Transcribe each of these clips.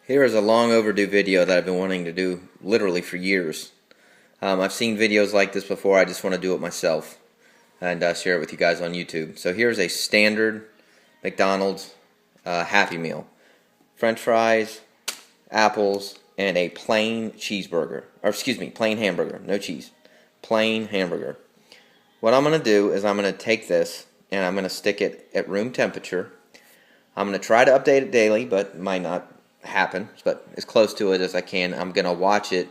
Here is a long overdue video that I've been wanting to do literally for years. I've seen videos like this before. I just want to do it myself and share it with you guys on YouTube. So here's a standard McDonald's Happy Meal. French fries, apples, and a plain cheeseburger. Or excuse me, plain hamburger. No cheese. Plain hamburger. What I'm going to do is I'm going to take this and I'm going to stick it at room temperature. I'm going to try to update it daily, but it might not happen, but as close to it as I can. I'm going to watch it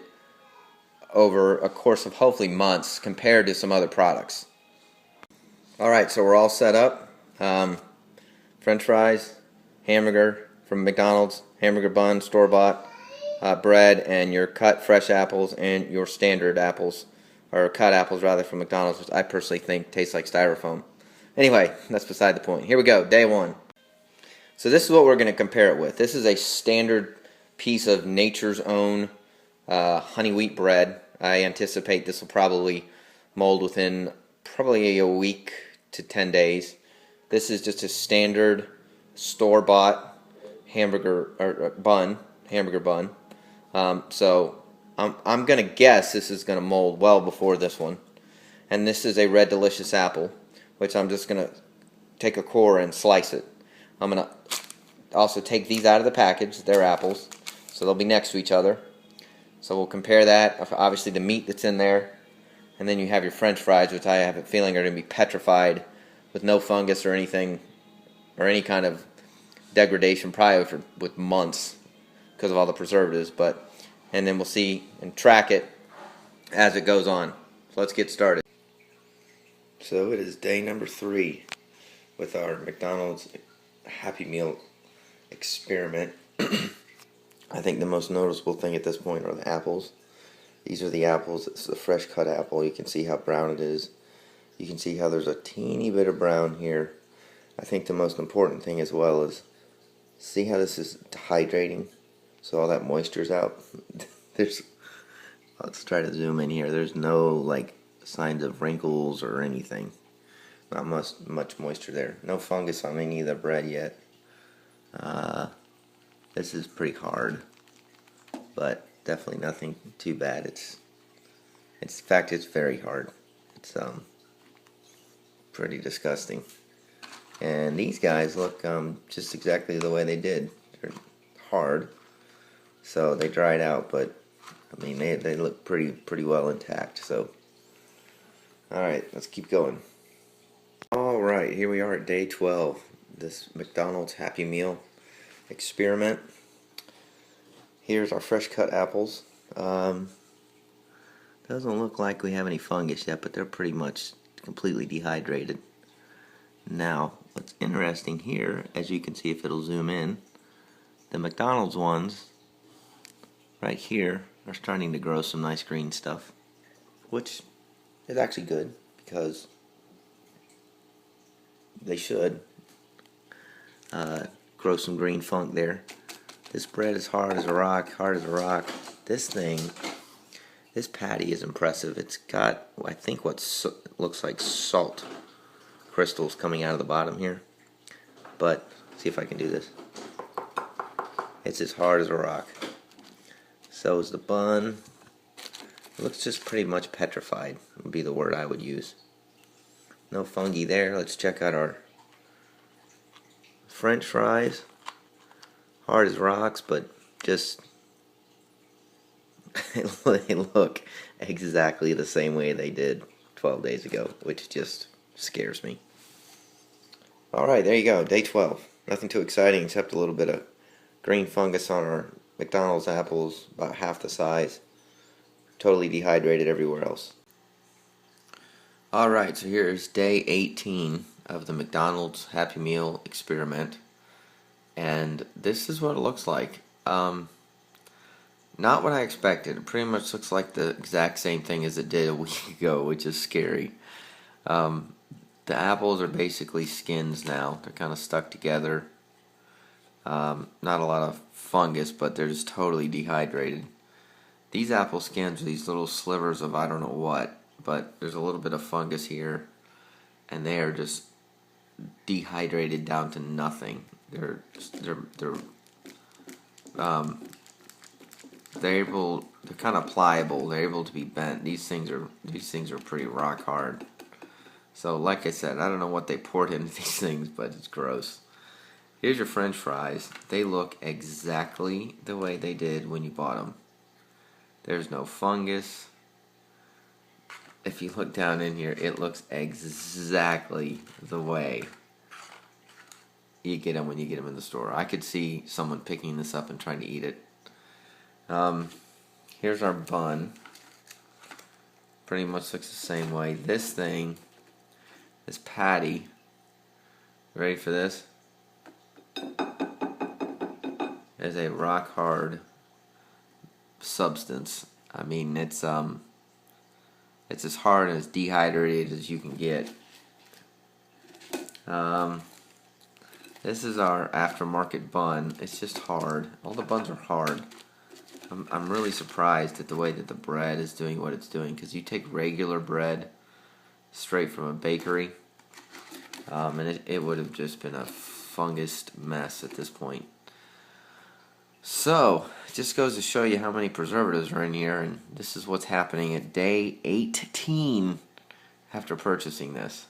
over a course of hopefully months compared to some other products. Alright, so we're all set up. French fries, hamburger from McDonald's, hamburger bun, store-bought, bread, and your cut fresh apples and your standard apples, or cut apples rather, from McDonald's, which I personally think tastes like styrofoam. Anyway, that's beside the point. Here we go, day one. So this is what we're going to compare it with. This is a standard piece of Nature's Own honey wheat bread. I anticipate this will probably mold within probably a week to 10 days. This is just a standard store-bought hamburger bun. So I'm going to guess this is going to mold well before this one. And this is a Red Delicious apple, which I'm just going to take a core and slice it. I'm going to also take these out of the package. They're apples, so they'll be next to each other. So we'll compare that, obviously the meat that's in there, and then you have your French fries, which I have a feeling are going to be petrified with no fungus or anything, or any kind of degradation, probably with months because of all the preservatives. And then we'll see and track it as it goes on. So let's get started. So it is day number 3 with our McDonald's Happy Meal experiment. I think the most noticeable thing at this point are the apples. These are the apples. It's the fresh cut apple. You can see how brown it is. You can see how there's a teeny bit of brown here. I think the most important thing as well is see how this is hydrating, so all that moisture's out. Let's try to zoom in here. There's no like signs of wrinkles or anything. Not much moisture there. No fungus on any of the bread yet. This is pretty hard, but definitely nothing too bad. In fact, it's very hard. It's pretty disgusting. And these guys look just exactly the way they did. They're hard, so they dried out, but I mean they look pretty well intact. So, all right, let's keep going. Alright, here we are at day 12, this McDonald's Happy Meal experiment. Here's our fresh cut apples. Doesn't look like we have any fungus yet, but they're pretty much completely dehydrated. Now, what's interesting here, as you can see if it'll zoom in, the McDonald's ones right here are starting to grow some nice green stuff, which is actually good because they should grow some green funk there. This bread is hard as a rock, This patty is impressive. It's got, I think, what looks like salt crystals coming out of the bottom here. But, see if I can do this. It's as hard as a rock. So is the bun. It looks just pretty much petrified, would be the word I would use. No fungi there. Let's check out our French fries. Hard as rocks, but just they look exactly the same way they did 12 days ago, which just scares me. Alright, there you go, day 12. Nothing too exciting except a little bit of green fungus on our McDonald's apples, about half the size. Totally dehydrated everywhere else. Alright, so here's day 18 of the McDonald's Happy Meal experiment. And this is what it looks like. Not what I expected. It pretty much looks like the exact same thing as it did a week ago, which is scary. The apples are basically skins now. They're kind of stuck together. Not a lot of fungus, but they're just totally dehydrated. These apple skins are these little slivers of I don't know what. But there's a little bit of fungus here, and they are just dehydrated down to nothing. They're they're kind of pliable. They're able to be bent. These things are pretty rock hard. So like I said, I don't know what they poured into these things, but it's gross. Here's your French fries. They look exactly the way they did when you bought them. There's no fungus. If you look down in here, it looks exactly the way you get them when you get them in the store. I could see someone picking this up and trying to eat it. Here's our bun. Pretty much looks the same way. This thing, this patty, ready for this? Is a rock hard substance. I mean, it's as hard and as dehydrated as you can get. This is our aftermarket bun. It's just hard. All the buns are hard. I'm really surprised at the way that the bread is doing what it's doing, because you take regular bread straight from a bakery, and it would have just been a fungused mess at this point. So, it just goes to show you how many preservatives are in here, and this is what's happening at day 18 after purchasing this.